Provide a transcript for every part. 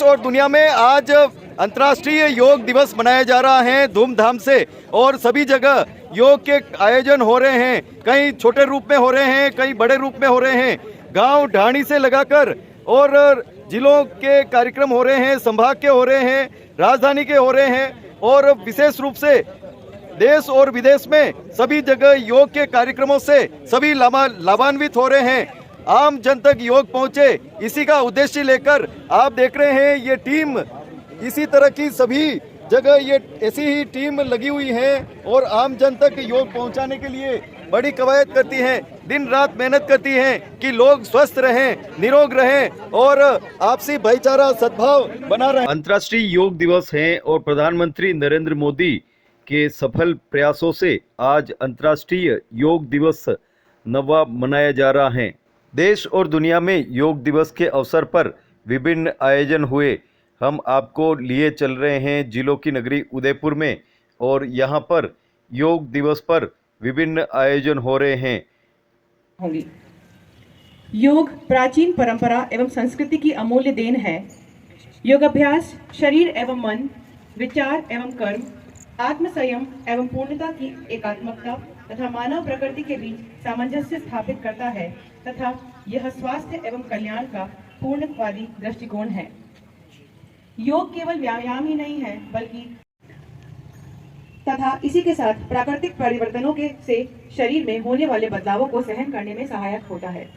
और दुनिया में आज अंतर्राष्ट्रीय योग दिवस मनाया जा रहा है धूमधाम से और सभी जगह योग के आयोजन हो रहे हैं। कहीं छोटे रूप में हो रहे हैं, कहीं बड़े रूप में हो रहे हैं। गांव ढाणी से लगाकर और जिलों के कार्यक्रम हो रहे हैं, संभाग के हो रहे हैं, राजधानी के हो रहे हैं और विशेष रूप से देश और विदेश में सभी जगह योग के कार्यक्रमों से सभी लाभान्वित हो रहे हैं। आम जन तक योग पहुंचे, इसी का उद्देश्य लेकर आप देख रहे हैं ये टीम, इसी तरह की सभी जगह ये ऐसी ही टीम लगी हुई है और आम जन तक योग पहुंचाने के लिए बड़ी कवायद करती है, दिन रात मेहनत करती है कि लोग स्वस्थ रहें, निरोग रहें और आपसी भाईचारा सद्भाव बना रहे। अंतर्राष्ट्रीय योग दिवस है और प्रधानमंत्री नरेंद्र मोदी के सफल प्रयासों से आज अंतर्राष्ट्रीय योग दिवस नवा मनाया जा रहा है। देश और दुनिया में योग दिवस के अवसर पर विभिन्न आयोजन हुए। हम आपको लिए चल रहे हैं जिलों की नगरी उदयपुर में और यहाँ पर योग दिवस पर विभिन्न आयोजन हो रहे हैं। होंगी। योग प्राचीन परंपरा एवं संस्कृति की अमूल्य देन है। योग अभ्यास शरीर एवं मन, विचार एवं कर्म, आत्म संयम एवं पूर्णता की एकात्मकता तथा मानव प्रकृति के बीच सामंजस्य स्थापित करता है तथा यह स्वास्थ्य एवं कल्याण का पूर्णवादी दृष्टिकोण है। योग केवल व्यायाम ही नहीं है बल्कि तथा इसी के साथ प्राकृतिक परिवर्तनों के से शरीर में होने वाले बदलावों को सहन करने में सहायक होता है।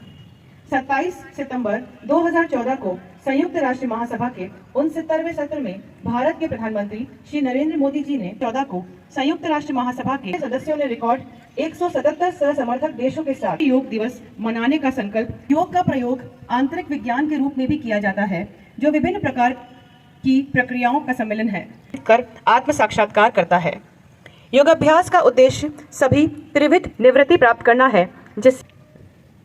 27 सितंबर 2014 को संयुक्त राष्ट्र महासभा के 69वें सत्र में भारत के प्रधानमंत्री श्री नरेंद्र मोदी जी ने 14 को संयुक्त राष्ट्र महासभा के सदस्यों ने रिकॉर्ड 177 सह समर्थक देशों के साथ योग दिवस मनाने का संकल्प। योग का प्रयोग आंतरिक विज्ञान के रूप में भी किया जाता है जो विभिन्न प्रकार की प्रक्रियाओं का सम्मेलन है कर आत्म साक्षात्कार करता है। योगाभ्यास का उद्देश्य सभी त्रिविध निवृत्ति प्राप्त करना है। जिस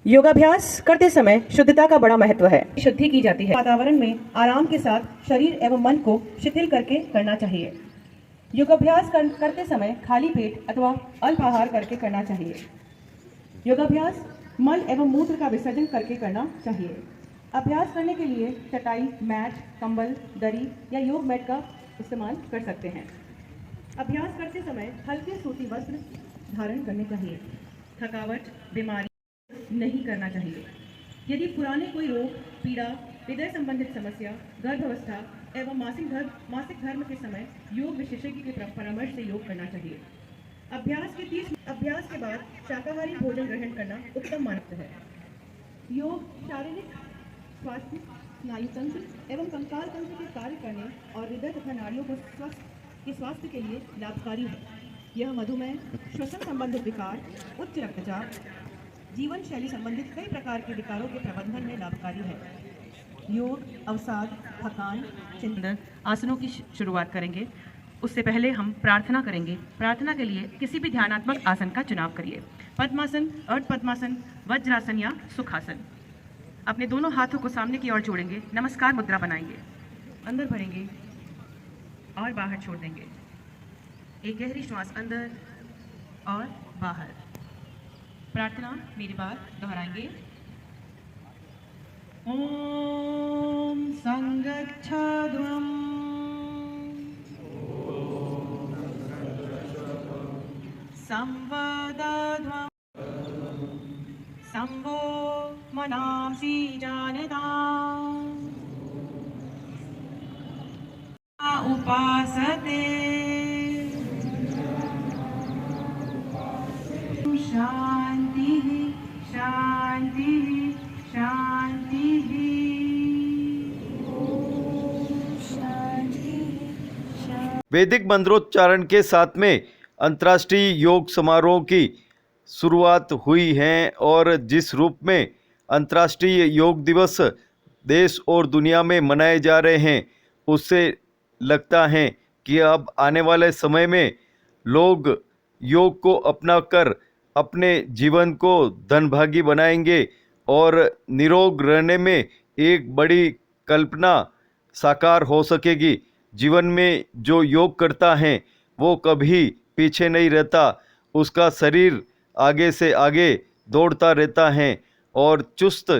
योगाभ्यास करते समय शुद्धता का बड़ा महत्व है। शुद्धि की जाती है। वातावरण में आराम के साथ शरीर एवं मन को शिथिल करके करना चाहिए। योगाभ्यास करते समय खाली पेट अथवा अल्प आहार करके करना चाहिए। योगाभ्यास मल एवं मूत्र का विसर्जन करके करना चाहिए। अभ्यास करने के लिए चटाई, मैट, कंबल, दरी या योग मैट का इस्तेमाल कर सकते हैं। अभ्यास करते समय हल्के सूती वस्त्र धारण करने चाहिए। थकावट, बीमारी नहीं करना चाहिए। यदि पुराने कोई रोग, पीड़ा, हृदय संबंधित समस्या, गर्भावस्था एवं मासिक धर्म के समय योग विशेषज्ञ के परामर्श से योग करना चाहिए। अभ्यास के बाद शाकाहारी भोजन ग्रहण करना उत्तम मानते हैं। योग शारीरिक स्वास्थ्य, स्नायु तंत्र एवं कंकाल तंत्र के कार्य करने और हृदय तथा नाड़ियों के स्वास्थ्य के लिए लाभकारी है। यह मधुमेह, श्वसन संबंधित विकार, उच्च रक्तचाप, जीवन शैली संबंधित कई प्रकार के विकारों के प्रबंधन में लाभकारी है। योग अवसाद, थकान, चिंतन आसनों की शुरुआत करेंगे। उससे पहले हम प्रार्थना करेंगे। प्रार्थना के लिए किसी भी ध्यानात्मक आसन का चुनाव करिए। पद्मासन, अर्ध पद्मासन, वज्रासन या सुखासन। अपने दोनों हाथों को सामने की ओर जोड़ेंगे। नमस्कार मुद्रा बनाएंगे। अंदर भरेंगे और बाहर छोड़ देंगे। एक गहरी श्वास अंदर और बाहर। प्रार्थना मेरी बात दोहराएंगे। ओम संगच्छध्वम् संवदध्वम् संवो मनांसि जानताम् उपासते शांति शांति शांति वैदिक मंत्रोच्चारण के साथ में अंतर्राष्ट्रीय योग समारोह की शुरुआत हुई है और जिस रूप में अंतर्राष्ट्रीय योग दिवस देश और दुनिया में मनाए जा रहे हैं उससे लगता है कि अब आने वाले समय में लोग योग को अपनाकर अपने जीवन को धनभागी बनाएंगे और निरोग रहने में एक बड़ी कल्पना साकार हो सकेगी। जीवन में जो योग करता है वो कभी पीछे नहीं रहता, उसका शरीर आगे से आगे दौड़ता रहता है और चुस्त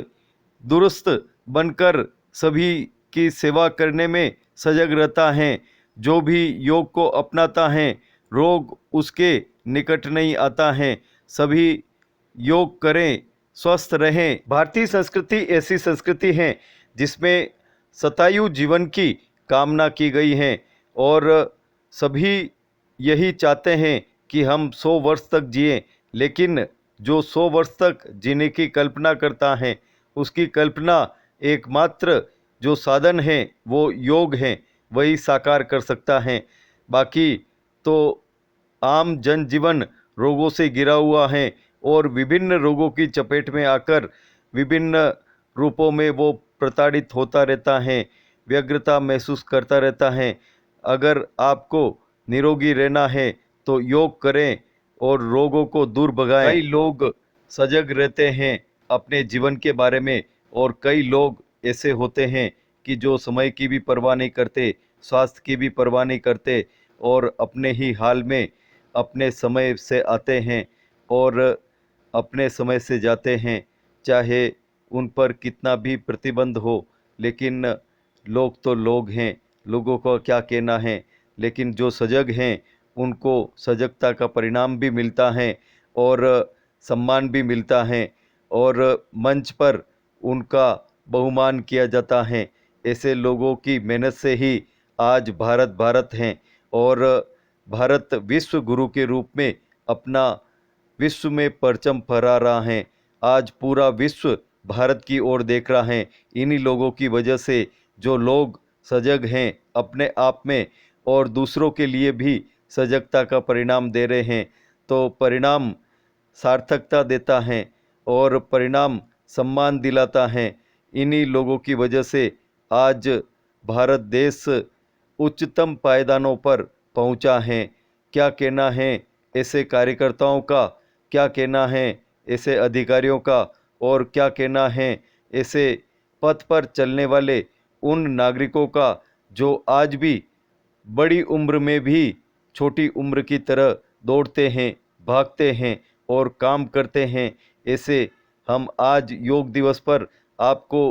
दुरुस्त बनकर सभी की सेवा करने में सजग रहता है। जो भी योग को अपनाता है रोग उसके निकट नहीं आता है। सभी योग करें, स्वस्थ रहें। भारतीय संस्कृति ऐसी संस्कृति है जिसमें शतायु जीवन की कामना की गई है और सभी यही चाहते हैं कि हम 100 वर्ष तक जिए। लेकिन जो 100 वर्ष तक जीने की कल्पना करता है उसकी कल्पना एकमात्र जो साधन है वो योग है, वही साकार कर सकता है। बाकी तो आम जनजीवन रोगों से घिरा हुआ है और विभिन्न रोगों की चपेट में आकर विभिन्न रूपों में वो प्रताड़ित होता रहता है, व्यग्रता महसूस करता रहता है। अगर आपको निरोगी रहना है तो योग करें और रोगों को दूर भगाएं। कई लोग सजग रहते हैं अपने जीवन के बारे में और कई लोग ऐसे होते हैं कि जो समय की भी परवाह नहीं करते, स्वास्थ्य की भी परवाह नहीं करते और अपने ही हाल में अपने समय से आते हैं और अपने समय से जाते हैं, चाहे उन पर कितना भी प्रतिबंध हो। लेकिन लोग तो लोग हैं, लोगों को क्या कहना है। लेकिन जो सजग हैं उनको सजगता का परिणाम भी मिलता है और सम्मान भी मिलता है और मंच पर उनका बहुमान किया जाता है। ऐसे लोगों की मेहनत से ही आज भारत है और भारत विश्व गुरु के रूप में अपना विश्व में परचम फहरा रहा है। आज पूरा विश्व भारत की ओर देख रहा है। इन्हीं लोगों की वजह से जो लोग सजग हैं अपने आप में और दूसरों के लिए भी सजगता का परिणाम दे रहे हैं, तो परिणाम सार्थकता देता है और परिणाम सम्मान दिलाता है। इन्हीं लोगों की वजह से आज भारत देश उच्चतम पायदानों पर पहुंचा है। क्या कहना है ऐसे कार्यकर्ताओं का, क्या कहना है ऐसे अधिकारियों का और क्या कहना है ऐसे पथ पर चलने वाले उन नागरिकों का जो आज भी बड़ी उम्र में भी छोटी उम्र की तरह दौड़ते हैं, भागते हैं और काम करते हैं। ऐसे हम आज योग दिवस पर आपको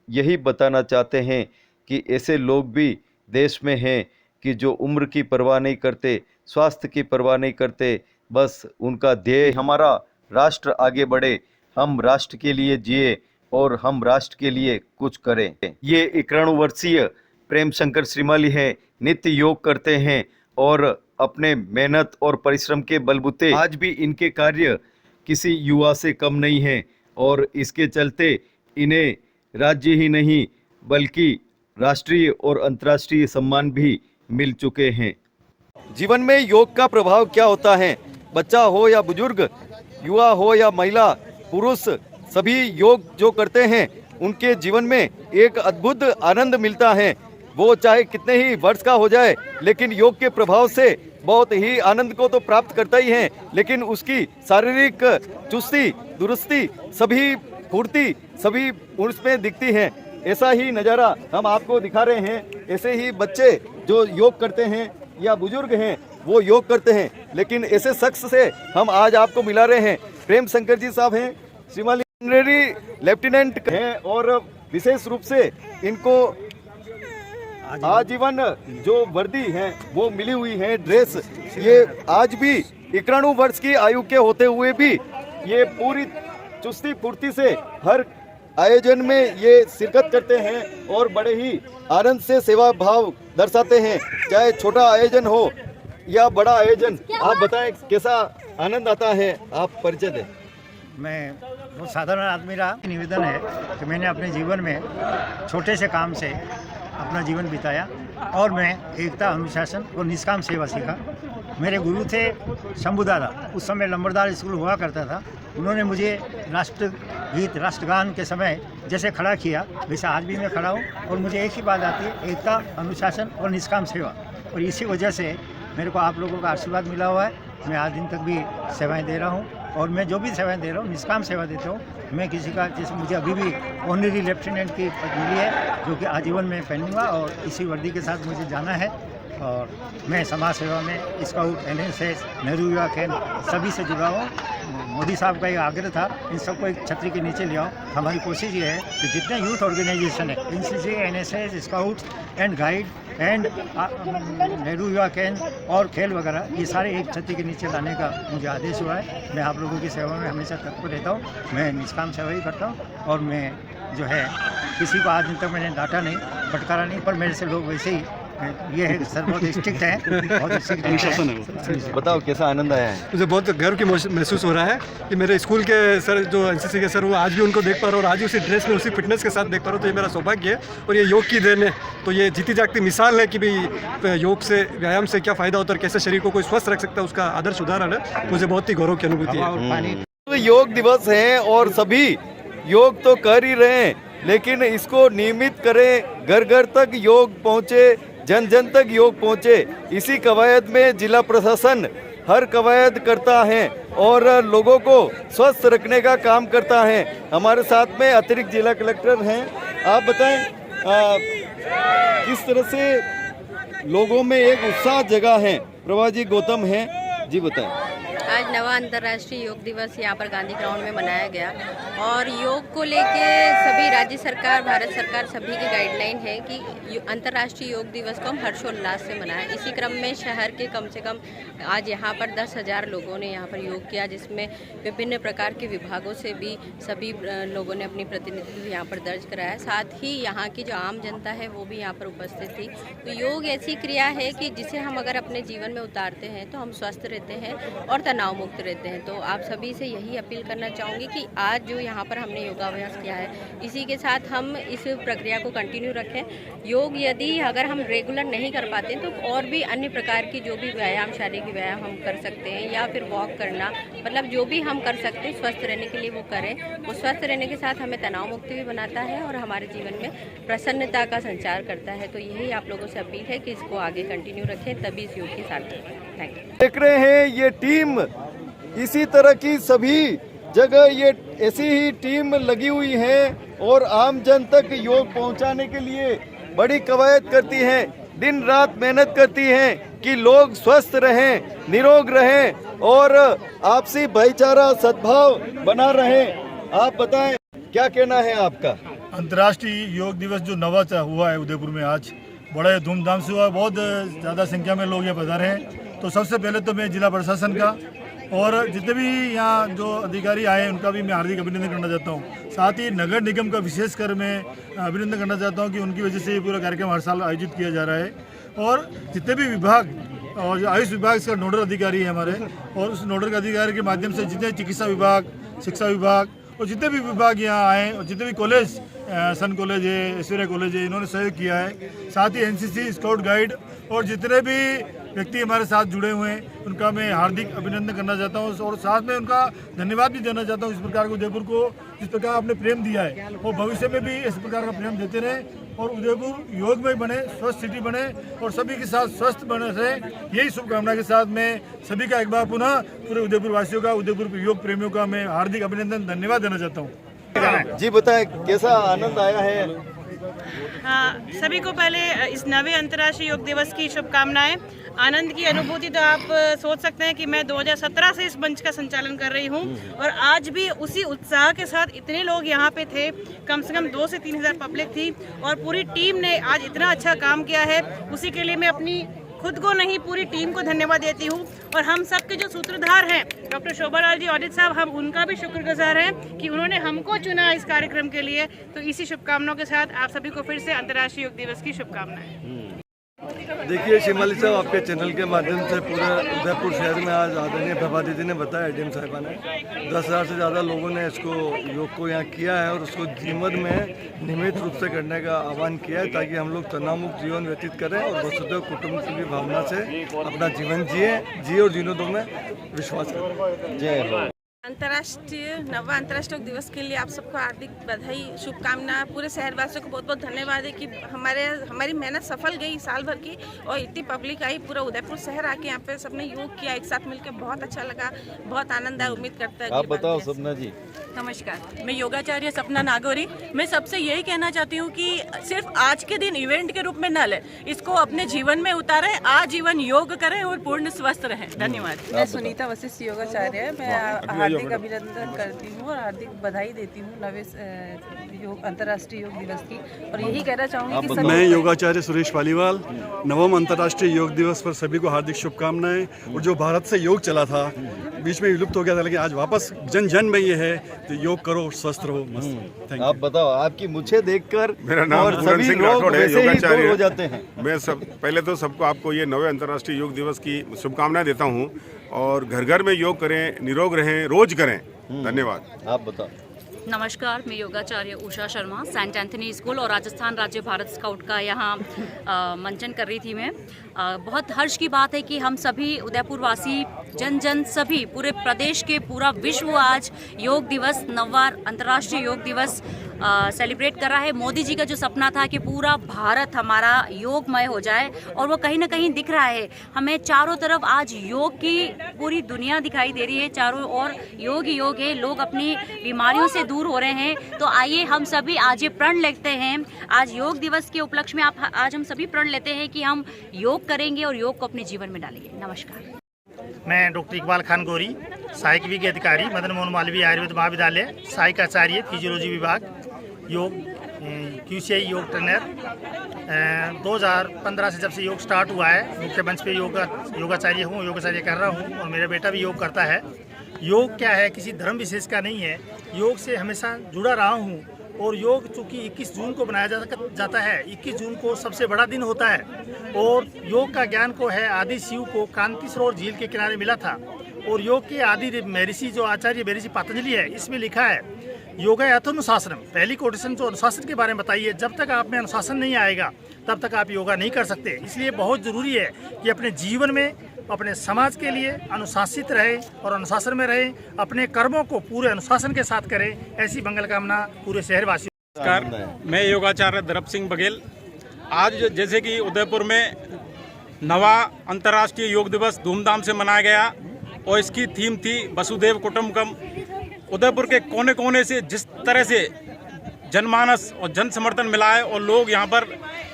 यही बताना चाहते हैं कि ऐसे लोग भी देश में हैं कि जो उम्र की परवाह नहीं करते, स्वास्थ्य की परवाह नहीं करते, बस उनका ध्येय हमारा राष्ट्र आगे बढ़े, हम राष्ट्र के लिए जिए और हम राष्ट्र के लिए कुछ करें। ये 91 वर्षीय प्रेम शंकर श्रीमाली हैं, नित्य योग करते हैं और अपने मेहनत और परिश्रम के बलबूते आज भी इनके कार्य किसी युवा से कम नहीं हैं और इसके चलते इन्हें राज्य ही नहीं बल्कि राष्ट्रीय और अंतर्राष्ट्रीय सम्मान भी मिल चुके हैं। जीवन में योग का प्रभाव क्या होता है? बच्चा हो या बुजुर्ग, युवा हो या महिला, पुरुष, सभी योग जो करते हैं उनके जीवन में एक अद्भुत आनंद मिलता है। वो चाहे कितने ही वर्ष का हो जाए लेकिन योग के प्रभाव से बहुत ही आनंद को तो प्राप्त करता ही है, लेकिन उसकी शारीरिक चुस्ती, दुरुस्ती, सभी फुर्ती सभी उसमें दिखती है। ऐसा ही नज़ारा हम आपको दिखा रहे हैं। ऐसे ही बच्चे जो योग करते हैं या बुजुर्ग हैं वो योग करते हैं, लेकिन ऐसे शख्स से हम आज आपको मिला रहे हैं। प्रेम शंकर जी साहब हैं, श्रीमाली लेफ्टिनेंट हैं और विशेष रूप से इनको आजीवन जो वर्दी है वो मिली हुई है, ड्रेस। ये आज भी 91 वर्ष की आयु के होते हुए भी ये पूरी चुस्ती फुर्ती से हर आयोजन में ये शिरकत करते हैं और बड़े ही आनंद से सेवा भाव दर्शाते हैं, चाहे छोटा आयोजन हो या बड़ा आयोजन। आप बताएं कैसा आनंद आता है, आप परिचय दें। मैं बहुत साधारण आदमी रहा। निवेदन है कि मैंने अपने जीवन में छोटे से काम से अपना जीवन बिताया और मैं एकता, अनुशासन और निष्काम सेवा सीखा। मेरे गुरु थे शंभू दादा, उस समय लंबरदार स्कूल हुआ करता था। उन्होंने मुझे राष्ट्रगीत, राष्ट्रगान के समय जैसे खड़ा किया वैसे आज भी मैं खड़ा हूँ और मुझे एक ही बात आती है, एकता, अनुशासन और निष्काम सेवा। और इसी वजह से मेरे को आप लोगों का आशीर्वाद मिला हुआ है। मैं आज दिन तक भी सेवाएं दे रहा हूँ और मैं जो भी सेवाएं दे रहा हूँ निष्काम सेवा देता हूँ। मैं किसी का, जैसे मुझे अभी भी ऑनरी लेफ्टिनेंट की पद मिली है जो कि आजीवन में पहनूंगा और इसी वर्दी के साथ मुझे जाना है। और मैं समाज सेवा में स्काउट, NSS, नेहरू युवा केंद्र सभी से जुड़ा हूँ। मोदी साहब का एक आग्रह था, इन सबको एक छतरी के नीचे ले आओ। हमारी कोशिश ये है कि जितने यूथ ऑर्गेनाइजेशन है, NCC, NSS, scouts and guide and Nehru युवा केंद्र और खेल वगैरह, ये सारे एक छतरी के नीचे लाने का मुझे आदेश हुआ है। मैं आप लोगों की सेवा में हमेशा तत्पर रहता हूँ। मैं निष्काम सेवा ही करता हूँ और मैं जो है किसी को आज तक मैंने डांटा नहीं, फटकारा नहीं, पर मेरे से लोग वैसे ही ये है सर बहुत स्ट्रिक्ट है, बहुत स्ट्रिक्ट है। बताओ कैसा आनंद आया है? मुझे बहुत गर्व की महसूस हो रहा है कि मेरे स्कूल के सर जो एनसीसी के सर वो आज भी उनको देख पा रहा हूँ और आज उसी ड्रेस में उसी फिटनेस के साथ देख पा रहा हूँ, तो ये मेरा सौभाग्य है और ये योग की देन है। तो ये जीती जागती मिसाल है कि भाई योग से, व्यायाम से क्या फ़ायदा होता है और कैसे शरीर को कोई स्वस्थ रख सकता है, उसका आदर्श उदाहरण है। मुझे बहुत ही गौरव की अनुभूति है। योग दिवस है और सभी योग तो कर ही रहे हैं, लेकिन इसको नियमित करें, घर घर तक योग पहुँचे, जन जन तक योग पहुँचे। इसी कवायद में जिला प्रशासन हर कवायद करता है और लोगों को स्वस्थ रखने का काम करता है। हमारे साथ में अतिरिक्त जिला कलेक्टर हैं। आप बताएं किस तरह से लोगों में एक उत्साह जगा है। प्रभा जी गौतम हैं, जी बताएं। आज नवा अंतर्राष्ट्रीय योग दिवस यहाँ पर गांधी ग्राउंड में मनाया गया और योग को लेके सभी राज्य सरकार, भारत सरकार सभी की गाइडलाइन है कि अंतर्राष्ट्रीय योग दिवस को हम हर्षोल्लास से मनाएं। इसी क्रम में शहर के कम से कम आज यहाँ पर 10,000 लोगों ने यहाँ पर योग किया, जिसमें विभिन्न प्रकार के विभागों से भी सभी लोगों ने अपनी प्रतिनिधित्व यहाँ पर दर्ज कराया। साथ ही यहाँ की जो आम जनता है वो भी यहाँ पर उपस्थित थी। तो योग ऐसी क्रिया है कि जिसे हम अगर अपने जीवन में उतारते हैं तो हम स्वस्थ रहते हैं और तनाव मुक्त रहते हैं। तो आप सभी से यही अपील करना चाहूँगी कि आज जो यहाँ पर हमने योगाभ्यास किया है, इसी के साथ हम इस प्रक्रिया को कंटिन्यू रखें। योग यदि अगर हम रेगुलर नहीं कर पाते तो और भी अन्य प्रकार की जो भी व्यायाम, शारीरिक व्यायाम हम कर सकते हैं या फिर वॉक करना, मतलब जो भी हम कर सकते हैं स्वस्थ रहने के लिए वो करें। वो स्वस्थ रहने के साथ हमें तनाव मुक्त भी बनाता है और हमारे जीवन में प्रसन्नता का संचार करता है। तो यही आप लोगों से अपील है कि इसको आगे कंटिन्यू रखें, तभी इस योग की सार्थक है। Thank you. देख रहे हैं ये टीम, इसी तरह की सभी जगह ये ऐसी ही टीम लगी हुई है और आम जन तक योग पहुंचाने के लिए बड़ी कवायद करती है, दिन रात मेहनत करती है कि लोग स्वस्थ रहें, निरोग रहें और आपसी भाईचारा, सद्भाव बना रहे। आप बताएं क्या कहना है आपका? अंतर्राष्ट्रीय योग दिवस जो नवा हुआ है उदयपुर में, आज बड़े धूमधाम से हुआ, बहुत ज़्यादा संख्या में लोग यहाँ पधारे हैं। तो सबसे पहले तो मैं जिला प्रशासन का और जितने भी यहाँ जो अधिकारी आए हैं उनका भी मैं हार्दिक अभिनंदन करना चाहता हूँ। साथ ही नगर निगम का विशेषकर मैं अभिनंदन करना चाहता हूँ कि उनकी वजह से ये पूरा कार्यक्रम हर साल आयोजित किया जा रहा है। और जितने भी विभाग और जो आयुष विभाग का नोडल अधिकारी है हमारे, और उस नोडल अधिकारी के माध्यम से जितने चिकित्सा विभाग, शिक्षा विभाग और जितने भी विभाग यहाँ आए और जितने भी कॉलेज, सन कॉलेज है, ऐश्वर्या कॉलेज है, इन्होंने सहयोग किया है। साथ ही एनसीसी, स्काउट गाइड और जितने भी व्यक्ति हमारे साथ जुड़े हुए हैं उनका मैं हार्दिक अभिनंदन करना चाहता हूँ और साथ में उनका धन्यवाद भी देना चाहता हूँ। इस प्रकार को उदयपुर को जिस प्रकार आपने प्रेम दिया है वो भविष्य में भी इस प्रकार का प्रेम देते रहें और उदयपुर योग में बने, स्वस्थ सिटी बने और सभी के साथ स्वस्थ बने रहे। यही शुभकामना के साथ मैं सभी का एक बार पुनः पूरे उदयपुर वासियों का, उदयपुर योग प्रेमियों का मैं हार्दिक अभिनंदन, धन्यवाद देना चाहता हूँ। जी बताएं कैसा आनंद आया है? हाँ, सभी को पहले इस नवे अंतर्राष्ट्रीय योग दिवस की शुभकामनाएं। आनंद की अनुभूति तो आप सोच सकते हैं कि मैं 2017 से इस मंच का संचालन कर रही हूं और आज भी उसी उत्साह के साथ इतने लोग यहां पे थे, कम से कम 2 से 3 हज़ार पब्लिक थी और पूरी टीम ने आज इतना अच्छा काम किया है। उसी के लिए मैं अपनी खुद को नहीं, पूरी टीम को धन्यवाद देती हूँ। और हम सबके जो सूत्रधार हैं, डॉक्टर शोभा लाल जी ऑडिट साहब, हम उनका भी शुक्रगुजार हैं कि उन्होंने हमको चुना इस कार्यक्रम के लिए। तो इसी शुभकामनाओं के साथ आप सभी को फिर से अंतर्राष्ट्रीय योग दिवस की शुभकामनाएं। देखिए शिमाली साहब, आपके चैनल के माध्यम से पूरे उदयपुर शहर में आज आदरणीय प्रभा दीदी ने बताया, डीएम साहिबा ने 10,000 से ज़्यादा लोगों ने इसको योग को यहाँ किया है और उसको जीवन में नियमित रूप से करने का आह्वान किया है ताकि हम लोग तनाव मुक्त जीवन व्यतीत करें और वसुधैव कुटुंबकम की भावना से अपना जीवन जिए और जीने दो में विश्वास करें। जय हो। नवा अंतर्राष्ट्रीय योग दिवस के लिए आप सबको हार्दिक बधाई, शुभकामना। पूरे शहरवासियों को बहुत बहुत धन्यवाद है कि हमारी मेहनत सफल गई साल भर की और इतनी पब्लिक आई, पूरा उदयपुर शहर आके यहाँ पे सबने योग किया, एक साथ मिलकर बहुत अच्छा लगा, बहुत आनंद आया। उम्मीद करता है। आप बताओ सपना जी। नमस्कार, मैं योगाचार्य सपना नागौरी। मैं सबसे यही कहना चाहती हूँ कि सिर्फ आज के दिन इवेंट के रूप में न लें, इसको अपने जीवन में उतारें, आजीवन योग करें और पूर्ण स्वस्थ रहें। धन्यवाद। मैं सुनीता वशिष्ठ योगाचार्य, मैं हार्दिक अभिनंदन करती हूँ और हार्दिक बधाई देती हूँ नवे अंतर्राष्ट्रीय योग दिवस की। और यही कहना चाहूँगी कि मैं योगाचार्य सुरेश पालीवाल, नवम अंतर्राष्ट्रीय योग दिवस पर सभी को हार्दिक शुभकामनाएं। और जो भारत से योग चला था, बीच में विलुप्त हो गया था, लेकिन आज वापस जन जन में ये है तो योग करो, स्वस्थ रहो, मस्त। Thank you. आप बताओ, आपकी मुझे देखकर मेरा नाम और पूरन सभी सिंह लोग राठौड़ है, वैसे ही योगाचार्य दूर हो जाते हैं। मैं पहले तो सबको आपको ये 9वें अंतर्राष्ट्रीय योग दिवस की शुभकामनाएं देता हूँ और घर घर में योग करें, निरोग रहें, रोज करें। धन्यवाद। आप बताओ। नमस्कार, मैं योगाचार्य Usha Sharma, Saint Anthony school और राजस्थान राज्य भारत स्काउट का यहाँ मंचन कर रही थी मैं। बहुत हर्ष की बात है कि हम सभी उदयपुर वासी जन जन सभी पूरे प्रदेश के पूरा विश्व आज योग दिवस, 9वां अंतर्राष्ट्रीय योग दिवस सेलिब्रेट कर रहा है। मोदी जी का जो सपना था कि पूरा भारत हमारा योगमय हो जाए और वो कहीं ना कहीं दिख रहा है। हमें चारों तरफ आज योग की पूरी दुनिया दिखाई दे रही है, चारों ओर योग ही योग है, लोग अपनी बीमारियों से दूर हो रहे हैं। तो आइए हम सभी आज ये प्रण लेते हैं, आज योग दिवस के उपलक्ष्य में आज हम सभी प्रण लेते हैं कि हम योग करेंगे और योग को अपने जीवन में डालेंगे। नमस्कार। मैं डॉक्टर इकबाल खान गौरी, सहायक विज्ञ अधिकारी, मदन मोहन मालवीय आयुर्वेद महाविद्यालय, सहायक आचार्य फिजियोलॉजी विभाग, योग QCI योग ट्रेनर। 2015 से जब से योग स्टार्ट हुआ है, मुख्य मंच पे योगाचार्य हूँ, योगाचार्य कर रहा हूँ और मेरा बेटा भी योग करता है। योग क्या है, किसी धर्म विशेष का नहीं है। योग से हमेशा जुड़ा रहा हूँ और योग चूँकि 21 जून को बनाया जाता है, 21 जून को सबसे बड़ा दिन होता है और योग का ज्ञान को है आदि शिव को कांति सरोवर झील के किनारे मिला था। और योग के आदि महर्षि जो आचार्य महर्षि पतंजलि है, इसमें लिखा है योगा अनुशासनम। पहली कोटेशन जो अनुशासन के बारे में बताइए, जब तक आप में अनुशासन नहीं आएगा तब तक आप योगा नहीं कर सकते। इसलिए बहुत ज़रूरी है कि अपने जीवन में, अपने समाज के लिए अनुशासित रहे और अनुशासन में रहे, अपने कर्मों को पूरे अनुशासन के साथ करें। ऐसी मंगल कामना पूरे शहरवासियों। नमस्कार, मैं योगाचार्य दरप सिंह बघेल। आज जैसे कि उदयपुर में 9वां अंतर्राष्ट्रीय योग दिवस धूमधाम से मनाया गया और इसकी थीम थी वसुधैव कुटुंबकम। उदयपुर के कोने कोने से जिस तरह से जनमानस और जन समर्थन मिला है और लोग यहाँ पर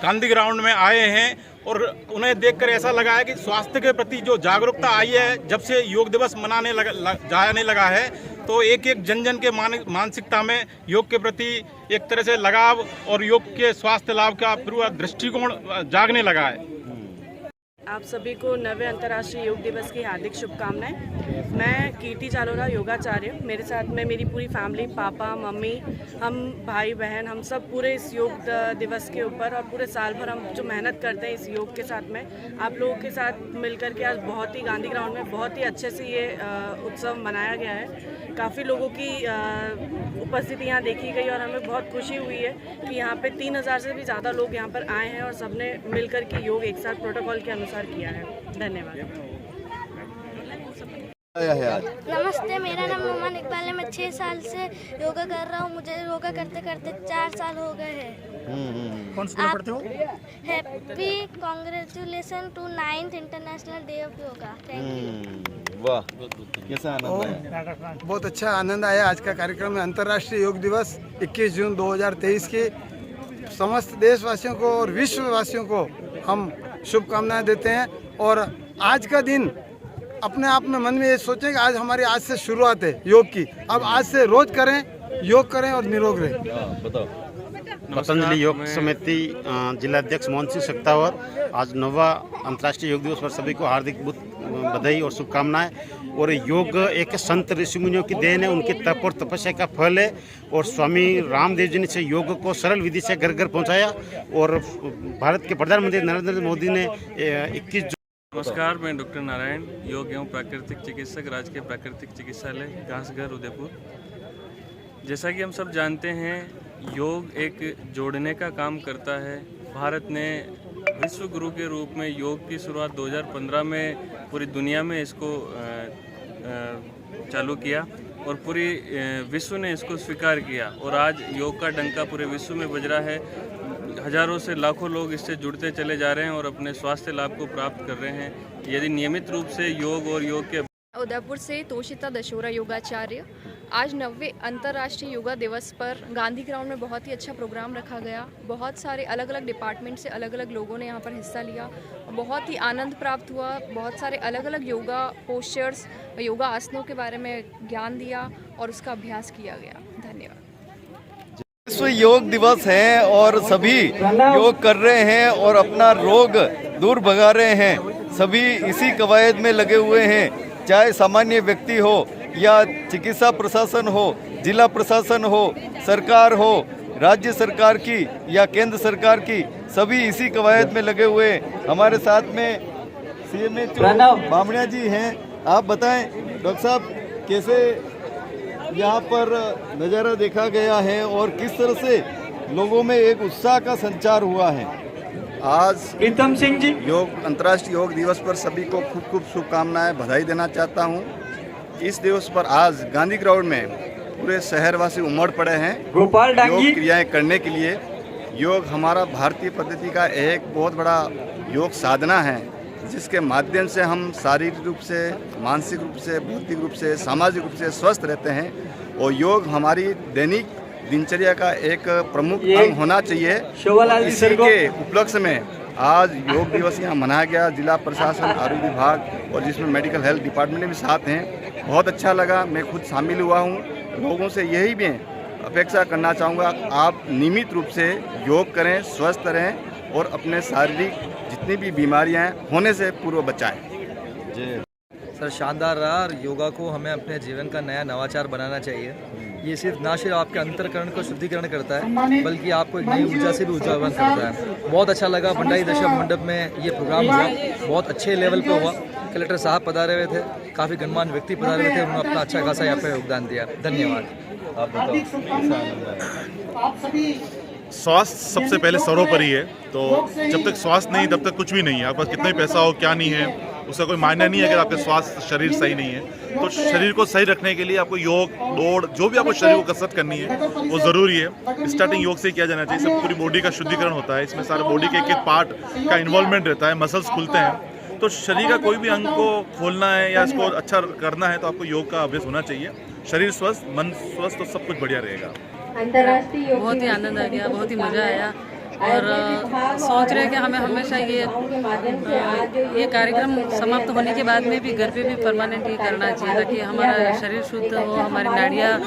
गांधी ग्राउंड में आए हैं और उन्हें देखकर ऐसा लगा है कि स्वास्थ्य के प्रति जो जागरूकता आई है जब से योग दिवस जाने लगा है, तो एक एक जन जन के मानसिकता में योग के प्रति एक तरह से लगाव और योग के स्वास्थ्य लाभ का पूरा दृष्टिकोण जागने लगा है। आप सभी को 9वें अंतर्राष्ट्रीय योग दिवस की हार्दिक शुभकामनाएं। मैं कीर्ति जालोरा, योगाचार्य। मेरे साथ में मेरी पूरी फैमिली, पापा मम्मी, हम भाई बहन, हम सब पूरे इस योग दिवस के ऊपर और पूरे साल भर हम जो मेहनत करते हैं इस योग के साथ में, आप लोगों के साथ मिलकर के आज बहुत ही गांधी ग्राउंड में बहुत ही अच्छे से ये उत्सव मनाया गया है। काफ़ी लोगों की उपस्थिति यहाँ देखी गई और हमें बहुत खुशी हुई है कि यहाँ पे 3000 से भी ज़्यादा लोग यहाँ पर आए हैं और सबने मिलकर के योग एक साथ प्रोटोकॉल के अनुसार किया है। धन्यवाद। नमस्ते, मेरा नाम मोहम्मद इकबाल है। मैं 6 साल से योगा कर रहा हूँ। मुझे योगा करते करते 4 साल हो गए हैं। कौन स्कूल में पढ़ते हो? Happy congratulation to 9th international day of yoga. Thank you. वाह, कैसा आनंद आया? बहुत अच्छा आनंद आया। आज का कार्यक्रम में अंतर्राष्ट्रीय योग दिवस 21 जून 2023 के समस्त देशवासियों को और विश्ववासियों को हम शुभकामनाएं देते हैं। और आज का दिन अपने आप में मन में ये सोचें कि आज हमारी आज से शुरुआत है योग की। अब आज से रोज करें, योग करें और निरोग रहें। बताओ। पतंजलि योग समिति जिलाध्यक्ष मोहन सिंह सख्तावर। आज 9वां अंतर्राष्ट्रीय योग दिवस पर सभी को हार्दिक बधाई और शुभकामनाएं। और योग एक संत ऋषि मुनियों की देन है, उनके तप और तपस्या का फल है। और स्वामी रामदेव जी ने से योग को सरल विधि से घर घर पहुंचाया और भारत के प्रधानमंत्री नरेंद्र मोदी ने 21 नमस्कार, मैं डॉक्टर नारायण, योग एवं प्राकृतिक चिकित्सक, राजकीय प्राकृतिक चिकित्सालय घासघर उदयपुर। जैसा कि हम सब जानते हैं, योग एक जोड़ने का काम करता है। भारत ने विश्व गुरु के रूप में योग की शुरुआत 2015 में पूरी दुनिया में इसको चालू किया और पूरी विश्व ने इसको स्वीकार किया और आज योग का डंका पूरे विश्व में बज रहा है। हजारों से लाखों लोग इससे जुड़ते चले जा रहे हैं और अपने स्वास्थ्य लाभ को प्राप्त कर रहे हैं यदि नियमित रूप से योग और योग के। उदयपुर से तोशिता दशोरा, योगाचार्य। आज 90वें अंतर्राष्ट्रीय योगा दिवस पर गांधी ग्राउंड में बहुत ही अच्छा प्रोग्राम रखा गया। बहुत सारे अलग अलग डिपार्टमेंट से अलग अलग लोगों ने यहाँ पर हिस्सा लिया। बहुत ही आनंद प्राप्त हुआ। बहुत सारे अलग अलग योगा पोस्चर्स, योगा आसनों के बारे में ज्ञान दिया और उसका अभ्यास किया गया। धन्यवाद। विश्व योग दिवस है और सभी योग कर रहे हैं और अपना रोग दूर भगा रहे हैं। सभी इसी कवायद में लगे हुए हैं, चाहे सामान्य व्यक्ति हो या चिकित्सा प्रशासन हो, जिला प्रशासन हो, सरकार हो, राज्य सरकार की या केंद्र सरकार की, सभी इसी कवायद में लगे हुए हैं। हमारे साथ में CMHO बामणिया जी हैं। आप बताएं डॉक्टर साहब, कैसे यहाँ पर नज़ारा देखा गया है और किस तरह से लोगों में एक उत्साह का संचार हुआ है? आज प्रीतम सिंह जी अंतर्राष्ट्रीय योग दिवस पर सभी को खूब खूब शुभकामनाएं, बधाई देना चाहता हूं। इस दिवस पर आज गांधी ग्राउंड में पूरे शहरवासी उमड़ पड़े हैं योग क्रियाएं करने के लिए। योग हमारा भारतीय पद्धति का एक बहुत बड़ा योग साधना है, जिसके माध्यम से हम शारीरिक रूप से, मानसिक रूप से, भौतिक रूप से, सामाजिक रूप से स्वस्थ रहते हैं। और योग हमारी दैनिक दिनचर्या का एक प्रमुख अंग होना चाहिए। इसी के उपलक्ष्य में आज योग दिवस यहाँ मनाया गया। जिला प्रशासन, आरोग्य विभाग और जिसमें मेडिकल हेल्थ डिपार्टमेंट भी साथ हैं। बहुत अच्छा लगा, मैं खुद शामिल हुआ हूँ। लोगों से यही भी अपेक्षा करना चाहूँगा, आप नियमित रूप से योग करें, स्वस्थ रहें और अपने शारीरिक जितनी भी बीमारियां होने से पूर्व बचाएं। सर शानदार रहा। और योगा को हमें अपने जीवन का नया नवाचार बनाना चाहिए। ये ना सिर्फ आपके अंतःकरण को शुद्धिकरण करता है, बल्कि आपको एक नई ऊर्जा से भी ऊर्जावान करता है। बहुत अच्छा लगा। भंडारी दशक मंडप में ये प्रोग्राम हुआ, बहुत अच्छे लेवल पे हुआ। कलेक्टर साहब पधारे हुए थे, काफ़ी गणमान्य व्यक्ति पधारे हुए थे, उन्होंने अपना अच्छा खासा यहाँ पे योगदान दिया। धन्यवाद। आप स्वास्थ्य सबसे पहले सर्वोपरि है, तो जब तक स्वास्थ्य नहीं तब तक कुछ भी नहीं है। आपके पास कितना ही पैसा हो, क्या नहीं है, उसका कोई मायने नहीं है अगर आपके स्वास्थ्य शरीर सही नहीं है। तो शरीर को सही रखने के लिए आपको योग, दौड़, जो भी आपको शरीर को कसरत करनी है वो ज़रूरी है। स्टार्टिंग योग से किया जाना चाहिए। सब पूरी बॉडी का शुद्धिकरण होता है, इसमें सारे बॉडी के एक एक पार्ट का इन्वॉल्वमेंट रहता है, मसल्स खुलते हैं। तो शरीर का कोई भी अंग को खोलना है या इसको अच्छा करना है तो आपको योग का अभ्यास होना चाहिए। शरीर स्वस्थ, मन स्वस्थ, तो सब कुछ बढ़िया रहेगा। बहुत ही आनंद आ गया, बहुत ही मज़ा आया और सोच रहे हैं कि हमें हमेशा ये कार्यक्रम समाप्त होने के बाद में भी घर पे भी परमानेंट ये करना चाहिए, ताकि हमारा शरीर शुद्ध हो, हमारी नाड़ियाँ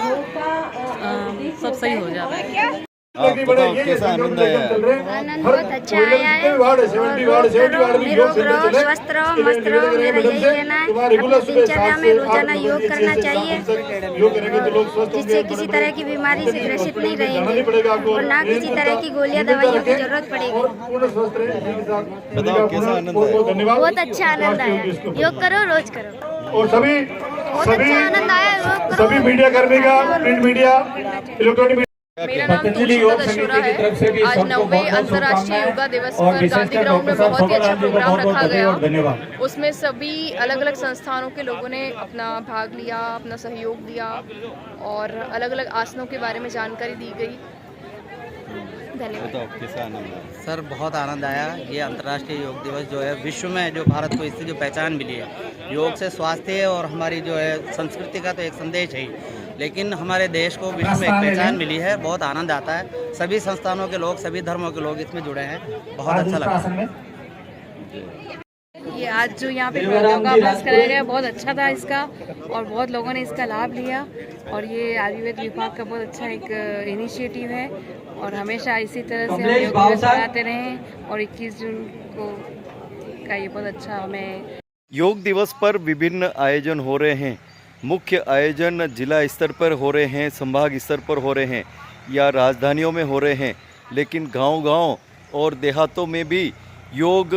सब सही हो जाए। आप बताओ कैसा आनंद आया? आनंद बहुत अच्छा आया है। निरोग रहो, स्वस्थ रहो, मस्त रहो, मेरा यही कहना है। अपनी दिनचर्या में रोजाना योग करना चाहिए, जिससे किसी तरह की बीमारी से ग्रसित नहीं रहेंगे और ना किसी तरह की गोलियां दवाइयों की जरूरत पड़ेगी। बताओ कैसा आनंद आया? बहुत अच्छा आनंद आया। योग करो, रोज करो। और सभी अच्छा आनंद आया। योग करो। सभी मीडिया कर्मी का, प्रिंट मीडिया, इलेक्ट्रॉनिक मेरा नाम तुषिता दशोरा है। आज 90वें अंतर्राष्ट्रीय योगा दिवस पर गांधी ग्राउंड में बहुत ही अच्छा प्रोग्राम रखा गया। उसमें सभी अलग अलग संस्थानों के लोगों ने अपना भाग लिया, अपना सहयोग दिया और अलग अलग आसनों के बारे में जानकारी दी गई। धन्यवाद। कैसा आनंद आया? सर बहुत आनंद आया। ये अंतर्राष्ट्रीय योग दिवस जो है विश्व में जो भारत को इससे जो पहचान मिली है, योग से स्वास्थ्य और हमारी जो है संस्कृति का तो एक संदेश है, लेकिन हमारे देश को विश्व में एक पहचान मिली है। बहुत आनंद आता है। सभी संस्थानों के लोग, सभी धर्मों के लोग इसमें जुड़े हैं। बहुत अच्छा लगा। ये आज जो यहाँ पे योगाभ्यास कराया गया बहुत अच्छा था इसका, और बहुत लोगों ने इसका लाभ लिया। और ये आयुर्वेद विभाग का बहुत अच्छा एक इनिशिएटिव है और हमेशा इसी तरह से हम योगाभ्यास कराते रहें। और 21 जून को का ये बहुत अच्छा हमें योग दिवस पर विभिन्न आयोजन हो रहे हैं। मुख्य आयोजन जिला स्तर पर हो रहे हैं, संभाग स्तर पर हो रहे हैं या राजधानियों में हो रहे हैं, लेकिन गांव-गांव और देहातों में भी योग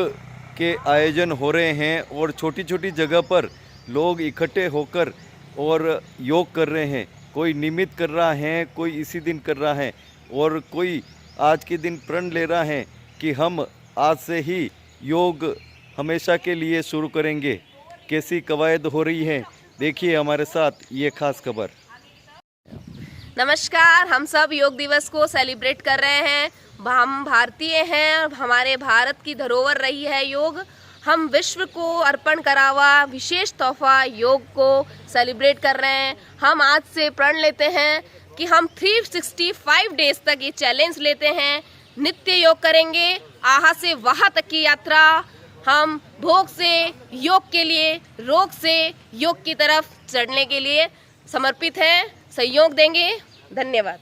के आयोजन हो रहे हैं और छोटी छोटी जगह पर लोग इकट्ठे होकर और योग कर रहे हैं। कोई नियमित कर रहा है, कोई इसी दिन कर रहा है और कोई आज के दिन प्रण ले रहा है कि हम आज से ही योग हमेशा के लिए शुरू करेंगे। कैसी कवायद हो रही है, देखिए हमारे साथ ये खास खबर। नमस्कार, हम सब योग दिवस को सेलिब्रेट कर रहे हैं। हम भारतीय हैं, हमारे भारत की धरोहर रही है योग। हम विश्व को अर्पण करा हुआ विशेष तोहफा योग को सेलिब्रेट कर रहे हैं। हम आज से प्रण लेते हैं कि हम 365 डेज तक ये चैलेंज लेते हैं, नित्य योग करेंगे। आहा से वहाँ तक की यात्रा हम भोग से योग के लिए, रोग से योग की तरफ चढ़ने के लिए समर्पित हैं। सहयोग देंगे। धन्यवाद।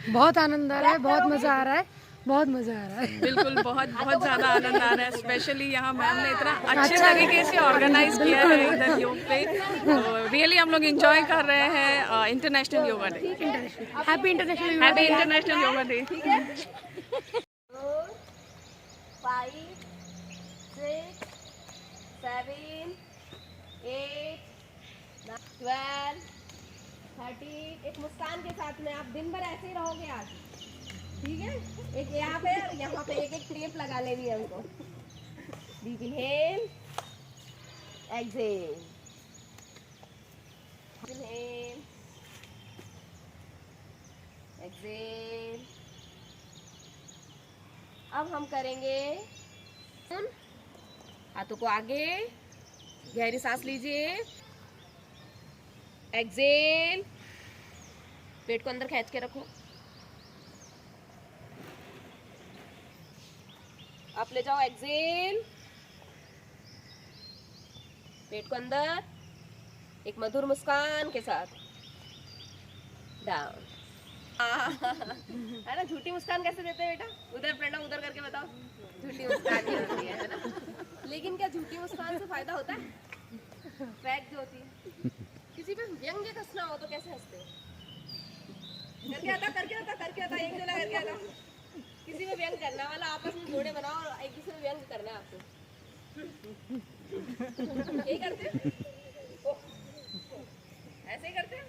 बहुत आनंद आ रहा है, बहुत मज़ा आ रहा है, बहुत मज़ा आ रहा है। बिल्कुल बहुत ज़्यादा आनंद आ रहा है। स्पेशली यहाँ मैम ने इतना अच्छे तरीके से ऑर्गेनाइज किया है इधर योग पे, तो रियली हम लोग एंजॉय कर रहे हैं international yoga day. Happy international yoga day. 5, 6, 7, 8, 12, 13। एक मुस्कान के साथ में आप दिन भर ऐसे ही रहोगे आज, ठीक है? एक यहाँ पे और यहाँ पे एक क्रेप लगा लेनी है हमको। Deep inhale, exhale, inhale, exhale. अब हम करेंगे हाथों को आगे, गहरी सांस लीजिए, एक्सहेल, पेट को अंदर खींच के रखो। आप ले जाओ, एक्सहेल, पेट को अंदर, एक मधुर मुस्कान के साथ डाउन। है ना? झूठी मुस्कान कैसे देते हैं बेटा? उधर प्रणव उधर करके बताओ। झूठी मुस्कान ही होती है ना? लेकिन क्या झूठी मुस्कान से फायदा होता है? फैक्ट जो होती है, किसी पे व्यंग्य कसना हो तो कैसे हंसते हो? करके आता एक जोड़ा करके आता। किसी में व्यंग करना वाला, आपस में जोड़े बनाओ और एक दूसरे में व्यंग करना है आपको। यही करते हैं? ऐसे ही करते हैं?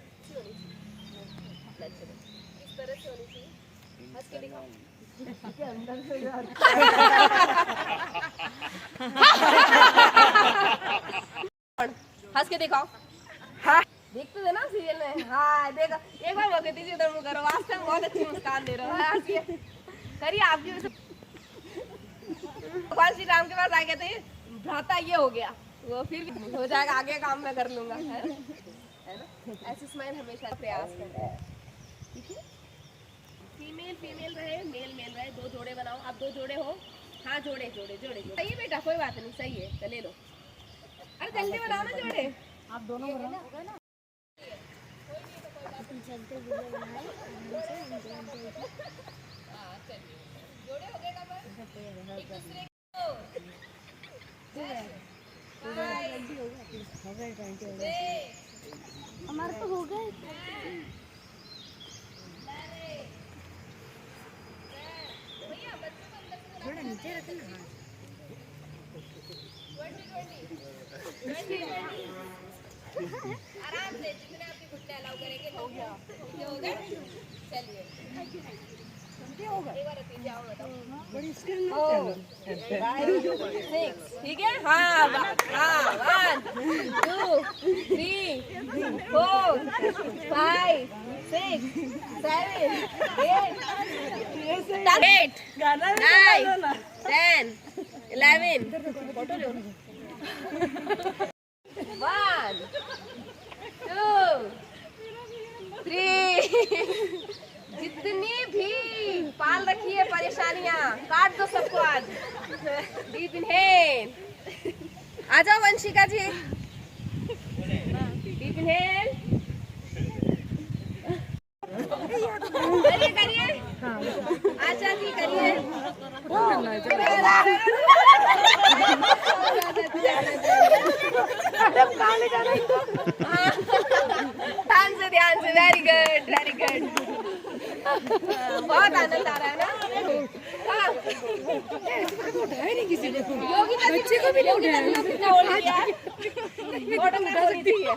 इस तरह से होनी चाहिए। हंस के दिखाओ। हंस के दिखाओ। देखते थे ना सीरियल में? हाँ देखो, एक बार बोलते थे इधर मुँह करो, आज तक बहुत अच्छी मुस्कान दे रहे हो। करिए आप भी। भगवान श्री राम के पास आ गए थे, भ्राता ये हो गया, वो फिर हो जाएगा, आगे काम मैं कर लूंगा, है ना? ऐसे स्माइल हमेशा प्रयास करते हैं, ठीक है? फीमेल रहे, मेल रहे, दो जोड़े बनाओ। आप दो जोड़े हो, हाँ जोड़े। सही है बेटा, कोई बात नहीं, सही है, ले लो। अरे जल्दी बनाओ ना जोड़े। आप दोनों बनाओ ना। जोड़े हो गए एक दूसरे हमारे तो हो गए। थोड़ा नीचे रखना। आराम से जितने आपके घुटने अलाउ करेंगे हो गया। चलिए एक बार रखिए, जाओ बताओ। ठीक है? हाँ 1 2 3 4 5 6 7 8 9 10 11 फोटो लो। 1 2 3 जितनी भी पाल रखी है परेशानियां काट दो सबको आज। डीप इनहेल, आ जाओ वंशिका जी। डीप इनहेल, करिए आशा जी करिए। ध्यान से, वेरी गुड। बहुत आनंद आ रहा है ना? योगी बच्चे को भी नहीं उठाया। फोटो उठा सकती है।